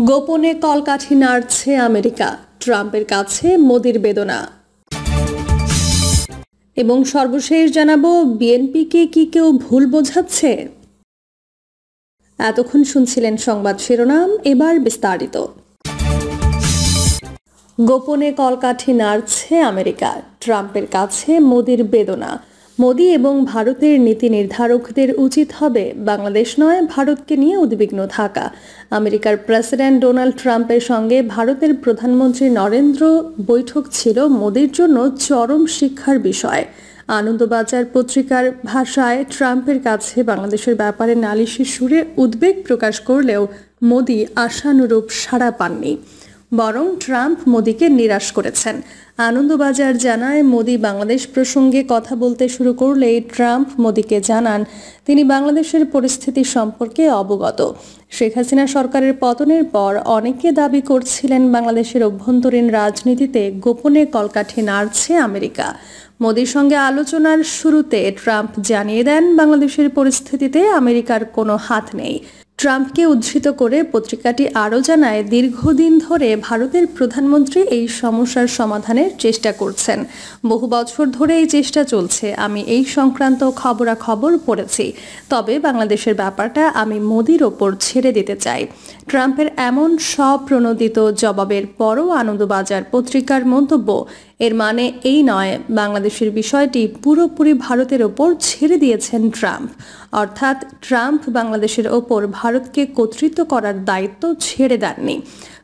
গোপনে কলকাঠি নাড়ছে আমেরিকা, ট্রাম্পের কাছে মোদির বেদনা। এবং সর্বশেষ জানাবো, বিএনপিকে কি কেউ ভুল বোঝাচ্ছে? এতক্ষণ শুনছিলেন সংবাদ শিরোনাম, এবার বিস্তারিত। গোপনে কলকাঠি নাড়ছে আমেরিকা, ট্রাম্পের কাছে মোদির বেদনা। মোদি এবং ভারতের নীতি নির্ধারকদের উচিত হবে বাংলাদেশ নয়, ভারতকে নিয়ে উদ্বিগ্ন থাকা। আমেরিকার প্রেসিডেন্ট ডোনাল্ড ট্রাম্পের সঙ্গে ভারতের প্রধানমন্ত্রী নরেন্দ্র বৈঠক ছিল মোদির জন্য চরম শিক্ষার বিষয়। আনন্দবাজার পত্রিকার ভাষায়, ট্রাম্পের কাছে বাংলাদেশের ব্যাপারে নালিশি সুরে উদ্বেগ প্রকাশ করলেও মোদি আশানুরূপ সাড়া পাননি, বরং ট্রাম্প মোদিকে নিরাশ করেছেন। আনন্দবাজার জানায়, মোদি বাংলাদেশ প্রসঙ্গে কথা বলতে শুরু করলেই ট্রাম্প মোদিকে জানান তিনি বাংলাদেশের পরিস্থিতি সম্পর্কে অবগত। শেখ হাসিনা সরকারের পতনের পর অনেকে দাবি করছিলেন বাংলাদেশের অভ্যন্তরীণ রাজনীতিতে গোপনে কলকাঠি নাড়ছে আমেরিকা। মোদির সঙ্গে আলোচনার শুরুতে ট্রাম্প জানিয়ে দেন বাংলাদেশের পরিস্থিতিতে আমেরিকার কোনো হাত নেই। ট্রাম্পকে উদ্ধৃত করে পত্রিকাটি আরও জানায়, দীর্ঘদিন ধরে ভারতের প্রধানমন্ত্রী এই সমস্যার সমাধানের চেষ্টা করছেন। বহু বছর ধরে এই চেষ্টা চলছে। আমি এই সংক্রান্ত খবরাখবর পড়েছি, তবে বাংলাদেশের ব্যাপারটা আমি মোদির ওপর ছেড়ে দিতে চাই। ট্রাম্পের এমন স্বপ্রণোদিত জবাবের পরও আনন্দবাজার পত্রিকার মন্তব্য, এর মানে এই নয় বাংলাদেশের বিষয়টি পুরোপুরি ভারতের ওপর ছেড়ে দিয়েছেন ট্রাম্প। অর্থাৎ ট্রাম্প বাংলাদেশের ওপর ভারতকে কর্তৃত্ব করার দায়িত্ব ছেড়ে দেননি।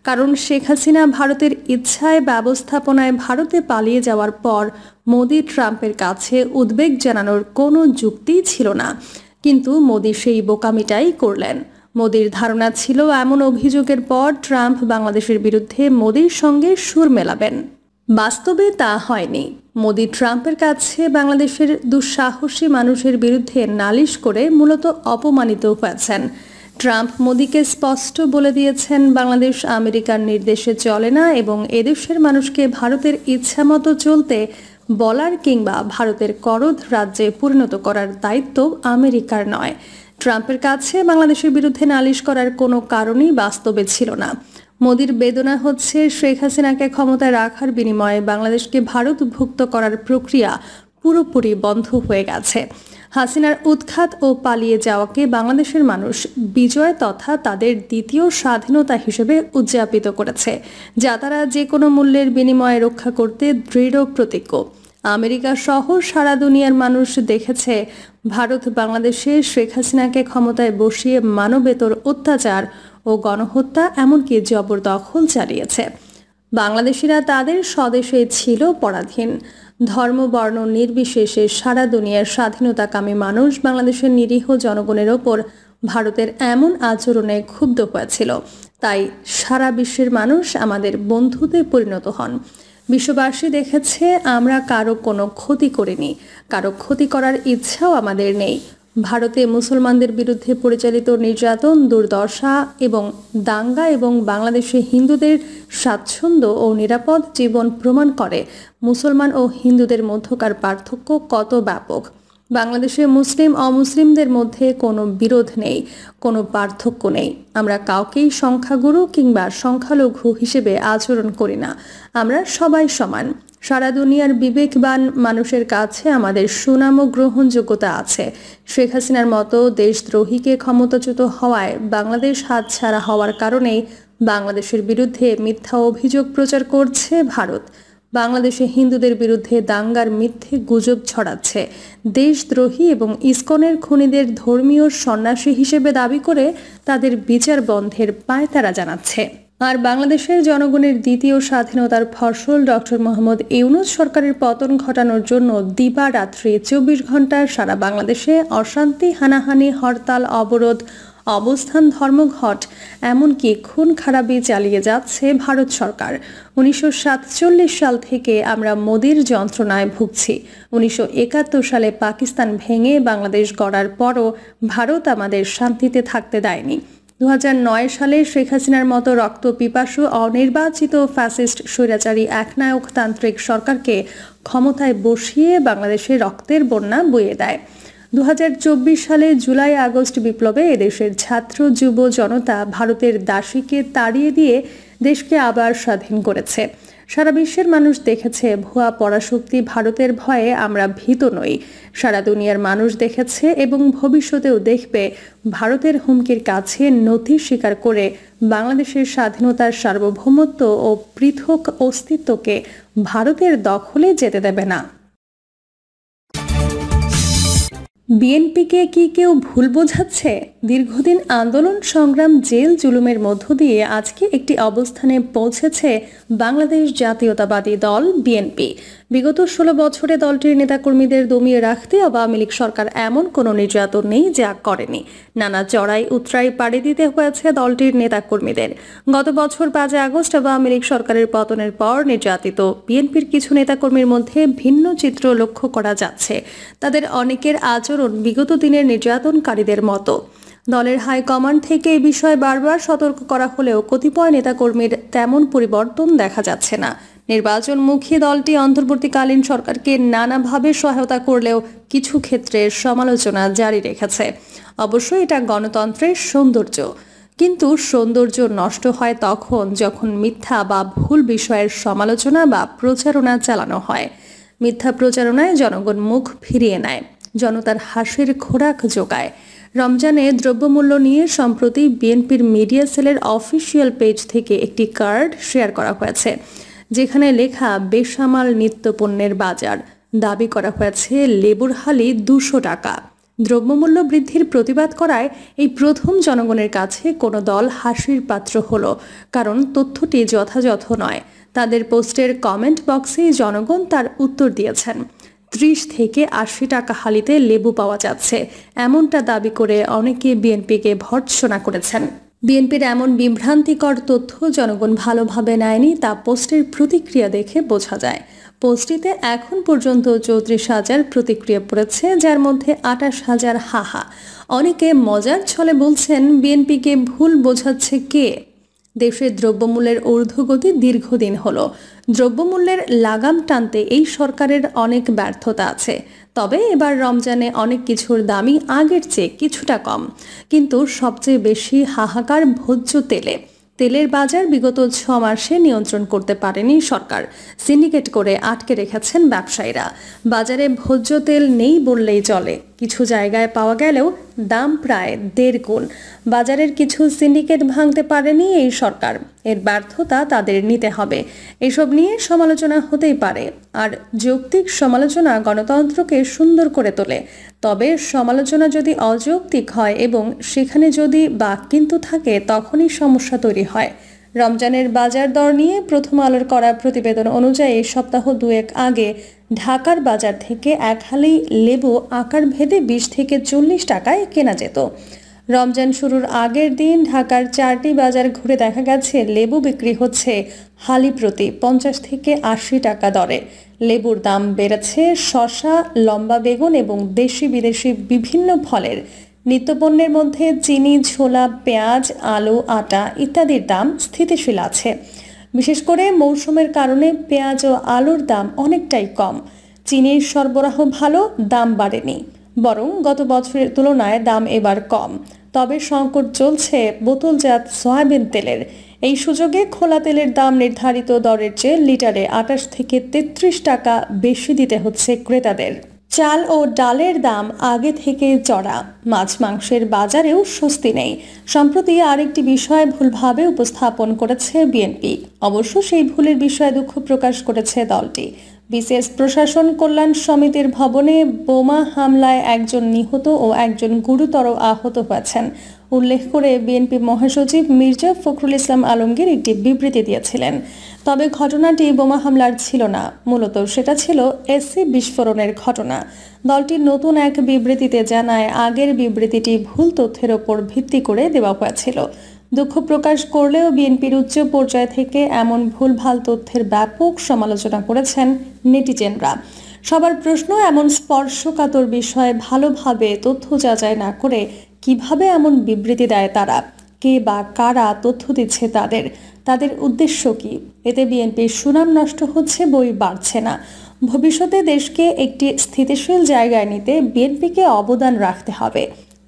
কারণ শেখ হাসিনা ভারতের ইচ্ছায় ব্যবস্থাপনায় ভারতে পালিয়ে যাওয়ার পর মোদি ট্রাম্পের কাছে উদ্বেগ জানানোর কোনো যুক্তিই ছিল না। কিন্তু মোদি সেই বোকামিটাই করলেন। মোদির ধারণা ছিল এমন অভিযোগের পর ট্রাম্প বাংলাদেশের বিরুদ্ধে মোদির সঙ্গে সুর মেলাবেন। বাস্তবে তা হয়নি। মোদি ট্রাম্পের কাছে বাংলাদেশের দুঃসাহসী মানুষের বিরুদ্ধে নালিশ করে মূলত অপমানিত হয়েছেন। ট্রাম্প মোদিকে স্পষ্ট বলে দিয়েছেন বাংলাদেশ আমেরিকার নির্দেশে চলে না এবং এদেশের মানুষকে ভারতের ইচ্ছামতো চলতে বলার কিংবা ভারতের করদ রাজ্যে পরিণত করার দায়িত্ব আমেরিকার নয়। ট্রাম্পের কাছে বাংলাদেশের বিরুদ্ধে নালিশ করার কোনো কারণই বাস্তবে ছিল না। মোদির বেদনা হচ্ছে, শেখ হাসিনাকে ক্ষমতায় রাখার বিনিময়ে বাংলাদেশকে ভারতভুক্ত করার প্রক্রিয়া পুরোপুরি বন্ধ হয়ে গেছে। হাসিনার উৎখাত ও পালিয়ে যাওয়াকে বাংলাদেশের মানুষ বিজয় তথা তাদের দ্বিতীয় স্বাধীনতা হিসেবে উদযাপিত করেছে, যা তারা যে কোনো মূল্যের বিনিময়ে রক্ষা করতে দৃঢ় প্রতিজ্ঞ। আমেরিকা সহ সারা দুনিয়ার মানুষ দেখেছে ভারত বাংলাদেশে শেখ হাসিনাকে ক্ষমতায় বসিয়ে মানবেতর অত্যাচার ও গণহত্যা এমনকি জবরদখল চালিয়েছে। বাংলাদেশিরা তাদের স্বদেশে ছিল পরাধীন। ধর্ম বর্ণ নির্বিশেষে সারা দুনিয়ার স্বাধীনতাকামী মানুষ বাংলাদেশের নিরীহ জনগণের ওপর ভারতের এমন আচরণে ক্ষুব্ধ হয়েছিল। তাই সারা বিশ্বের মানুষ আমাদের বন্ধুতে পরিণত হন। বিশ্ববাসী দেখেছে আমরা কারো কোনো ক্ষতি করিনি, কারো ক্ষতি করার ইচ্ছাও আমাদের নেই। ভারতে মুসলমানদের বিরুদ্ধে পরিচালিত নির্যাতন, দুর্দশা এবং দাঙ্গা এবং বাংলাদেশে হিন্দুদের স্বাচ্ছন্দ্য ও নিরাপদ জীবন প্রমাণ করে মুসলমান ও হিন্দুদের মধ্যকার পার্থক্য কত ব্যাপক। বাংলাদেশে মুসলিম অমুসলিমদের মধ্যে কোনো বিরোধ নেই, কোনো পার্থক্য নেই। আমরা কাউকেই সংখ্যাগুরু কিংবা সংখ্যালঘু হিসেবে আচরণ করি না। আমরা সবাই সমান। সারা দুনিয়ার বিবেকবান মানুষের কাছে আমাদের সুনাম ও গ্রহণযোগ্যতা আছে। শেখ হাসিনার মতো দেশদ্রোহীকে ক্ষমতাচ্যুত হওয়ায় বাংলাদেশ হাতছাড়া হওয়ার কারণেই বাংলাদেশের বিরুদ্ধে মিথ্যা অভিযোগ প্রচার করছে ভারত। বাংলাদেশে হিন্দুদের বিরুদ্ধে দাঙ্গার মিথ্যে গুজব ছড়াচ্ছে। দেশদ্রোহী এবং ইসকনের খুনিদের ধর্মীয় সন্ন্যাসী হিসেবে দাবি করে তাদের বিচার বন্ধের পায়তারা জানাচ্ছে। আর বাংলাদেশের জনগণের দ্বিতীয় স্বাধীনতার ফসল ডক্টর মোহাম্মদ ইউনূস সরকারের পতন ঘটানোর জন্য দিবারাত্রি 24 ঘন্টায় সারা বাংলাদেশে অশান্তি, হানাহানি, হরতাল, অবরোধ, অবস্থান, ধর্মঘট এমনকি খুন খারাপি চালিয়ে যাচ্ছে ভারত সরকার। 1947 সাল থেকে আমরা মোদির যন্ত্রণায় ভুগছি। 1971 সালে পাকিস্তান ভেঙে বাংলাদেশ গড়ার পরও ভারত আমাদের শান্তিতে থাকতে দেয়নি। 2009 সালে শেখ হাসিনার মতো রক্তপিপাসু অনির্বাচিত ফ্যাসিস্ট স্বৈরাচারী একনায়কতান্ত্রিক সরকারকে ক্ষমতায় বসিয়ে বাংলাদেশে রক্তের বন্যা বইয়ে দেয়। 2024 সালে জুলাই আগস্ট বিপ্লবে এদেশের ছাত্র যুব জনতা ভারতের দাসীকে তাড়িয়ে দিয়ে দেশকে আবার স্বাধীন করেছে। সারা বিশ্বের মানুষ দেখেছে ভুয়া পরাশক্তি ভারতের ভয়ে আমরা ভীত নই। সারা দুনিয়ার মানুষ দেখেছে এবং ভবিষ্যতেও দেখবে ভারতের হুমকির কাছে নথি স্বীকার করে বাংলাদেশের স্বাধীনতার সার্বভৌমত্ব ও পৃথক অস্তিত্বকে ভারতের দখলে যেতে দেবে না। বিএনপিকে কি কেউ ভুল বোঝাচ্ছে? দীর্ঘদিন আন্দোলন সংগ্রাম জেল জুলুমের মধ্য দিয়ে আজকে একটি অবস্থানে পৌঁছেছে বাংলাদেশ জাতীয়তাবাদী দল বিএনপি। বিগত 16 বছরে দলটির নেতাকর্মীদের দমিয়ে রাখতে আওয়ামী লীগ সরকার এমন কোনো নির্যাতন নেই যা করেনি। নানা চড়াই উতরাই পাড়ি দিতে হয়েছে দলটির নেতাকর্মীদের। গত বছর 5 আগস্ট আওয়ামী লীগ সরকারের পতনের পর নির্যাতিত বিএনপির কিছু নেতাকর্মীর মধ্যে ভিন্ন চিত্র লক্ষ্য করা যাচ্ছে। তাদের অনেকের আচরণ বিগত দিনের নির্যাতনকারীদের মতো। দলের হাইকমান্ড থেকে এই বিষয়ে বারবার সতর্ক করা হলেও কতিপয় নেতাকর্মীর তেমন পরিবর্তন দেখা যাচ্ছে না। নির্বাচনমুখী দলটি অন্তর্বর্তীকালীন সরকারকে নানাভাবে সহায়তা করলেও কিছু ক্ষেত্রে সমালোচনা জারি রেখেছে। অবশ্যই এটা গণতন্ত্রের সৌন্দর্য, কিন্তু সৌন্দর্য নষ্ট হয় তখন যখন মিথ্যা বা ভুল বিষয়ের সমালোচনা বা প্রচারণা চালানো হয়। মিথ্যা প্রচারণায় জনগণ মুখ ফিরিয়ে নেয়, জনতার হাসির খোরাক যোগায়। রমজানে দ্রব্যমূল্য নিয়ে সম্প্রতি বিএনপির মিডিয়া সেলের অফিসিয়াল পেজ থেকে একটি কার্ড শেয়ার করা হয়েছে, যেখানে লেখা বেসামাল নিত্যপণ্যের বাজার। দাবি করা হয়েছে লেবুর হালি 200 টাকা। দ্রব্যমূল্য বৃদ্ধির প্রতিবাদ করায় এই প্রথম জনগণের কাছে কোনো দল হাসির পাত্র হলো, কারণ তথ্যটি যথাযথ নয়। তাদের পোস্টের কমেন্ট বক্সে জনগণ তার উত্তর দিয়েছেন। 30 থেকে 80 টাকা হালিতে লেবু পাওয়া যাচ্ছে, এমনটা দাবি করে অনেকে বিএনপিকে ভর্ৎসনা করেছেন। বিএনপির এমন বিভ্রান্তিকর তথ্য জনগণ ভালোভাবে নেয়নি, তা পোস্টের প্রতিক্রিয়া দেখে বোঝা যায়। পোস্টটিতে এখন পর্যন্ত 34,000 প্রতিক্রিয়া পড়েছে, যার মধ্যে 28,000 হাহা। অনেকে মজার ছলে বলছেন, বিএনপিকে ভুল বোঝাচ্ছে কে? দেশের দ্রব্যমূল্যের ঊর্ধ্বগতি দীর্ঘদিন হলো। দ্রব্যমূল্যের লাগাম টানতে এই সরকারের অনেক ব্যর্থতা আছে। তবে এবার রমজানে অনেক কিছুর দামই আগের চেয়ে কিছুটা কম, কিন্তু সবচেয়ে বেশি হাহাকার ভোজ্য তেলে। তেলের বাজার বিগত 6 মাসে নিয়ন্ত্রণ করতে পারেনি সরকার। সিন্ডিকেট করে আটকে রেখেছেন ব্যবসায়ীরা। বাজারে ভোজ্য তেল নেই বললেই চলে, কিছু জায়গায় পাওয়া গেলেও দাম প্রায় 1.5 গুণ। বাজারের কিছু সিন্ডিকেট ভাঙতে পারেনি এই সরকার, এর ব্যর্থতা তাদের নিতে হবে। এসব নিয়ে সমালোচনা হতেই পারে, আর যৌক্তিক সমালোচনা গণতন্ত্রকে সুন্দর করে তোলে। তবে সমালোচনা যদি অযৌক্তিক হয় এবং সেখানে যদি বা কিন্তু থাকে, তখনই সমস্যা তৈরি হয়। রমজানের বাজার দর নিয়ে প্রথম আলোর করা প্রতিবেদন অনুযায়ী সপ্তাহ 2 আগে ঢাকার বাজার থেকে 1 হালি লেবু আকার ভেদে 20 থেকে 40 টাকায় কেনা যেত। রমজান শুরুর আগের দিন ঢাকার 4টি বাজার ঘুরে দেখা গেছে লেবু বিক্রি হচ্ছে হালি প্রতি 50 থেকে 80 টাকা দরে। লেবুর দাম বেড়েছে শসা, লম্বা বেগুন এবং দেশি বিদেশি বিভিন্ন ফলের। নিত্যপণ্যের মধ্যে চিনি, ছোলা, পেঁয়াজ, আলু, আটা ইত্যাদির দাম স্থিতিশীল আছে। বিশেষ করে মৌসুমের কারণে পেঁয়াজ ও আলুর দাম অনেকটাই কম। চিনির সরবরাহ ভালো, দাম বাড়েনি, বরং গত বছরের তুলনায় দাম এবার কম। তবে সংকট চলছে বোতলজাত সয়াবিন তেলের। এই সুযোগে খোলা তেলের দাম নির্ধারিত দরের চেয়ে লিটারে 28 থেকে 33 টাকা বেশি দিতে হচ্ছে ক্রেতাদের। চাল ও ডালের দাম আগে থেকে চড়া। মাছ মাংসের বাজারেও স্বস্তি নেই। সম্প্রতি আরেকটি বিষয় ভুলভাবে উপস্থাপন করেছে বিএনপি। অবশ্য সেই ভুলের বিষয়ে দুঃখ প্রকাশ করেছে দলটি। বিসিএস প্রশাসন কল্যাণ সমিতির ভবনে বোমা হামলায় একজন নিহত ও একজন গুরুতর আহত হয়েছেন উল্লেখ করে বিএনপি মহাসচিব মির্জা ফখরুল ইসলাম আলমগীর একটি বিবৃতি দিয়েছিলেন। তবে ঘটনাটি বোমা হামলার ছিল না, মূলত সেটা ছিল এসি বিস্ফোরণের ঘটনা। দলটির নতুন এক বিবৃতিতে জানায়, আগের বিবৃতিটি ভুল তথ্যের ওপর ভিত্তি করে দেওয়া হয়েছিল। দুঃখ প্রকাশ করলেও বিএনপির উচ্চ পর্যায় থেকে এমন ভুলভাল তথ্যের ব্যাপক সমালোচনা করেছেন নেটিজেনরা। সবার প্রশ্ন, এমন স্পর্শকাতর বিষয়ে ভালোভাবে তথ্য যাচাই না করে কিভাবে এমন বিবৃতি দেয় তারা? কে বা কারা তথ্য দিচ্ছে তাদের উদ্দেশ্য কি? এতে বিএনপির সুনাম নষ্ট হচ্ছে, বই বাড়ছে না। ভবিষ্যতে দেশকে একটি স্থিতিশীল জায়গায় নিতে বিএনপিকে অবদান রাখতে হবে।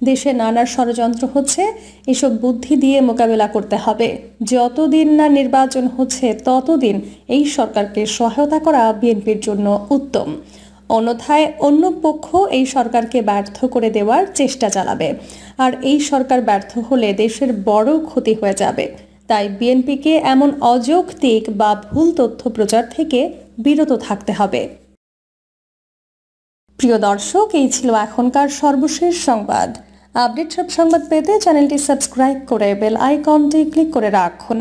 দেশে নানা ষড়যন্ত্র হচ্ছে, এসব বুদ্ধি দিয়ে মোকাবেলা করতে হবে। যতদিন না নির্বাচন হচ্ছে ততদিন এই সরকারকে সহায়তা করা বিএনপির জন্য উত্তম। অন্যথায় অন্য পক্ষ এই সরকারকে ব্যর্থ করে দেওয়ার চেষ্টা চালাবে, আর এই সরকার ব্যর্থ হলে দেশের বড় ক্ষতি হয়ে যাবে। তাই বিএনপিকে এমন অযৌক্তিক বা ভুল তথ্য প্রচার থেকে বিরত থাকতে হবে। প্রিয় দর্শক, এই ছিল এখনকার সর্বশেষ সংবাদ। আপডেট সব সংবাদ পেতে চ্যানেলটি সাবস্ক্রাইব করে বেল আইকনটি ক্লিক করে রাখুন।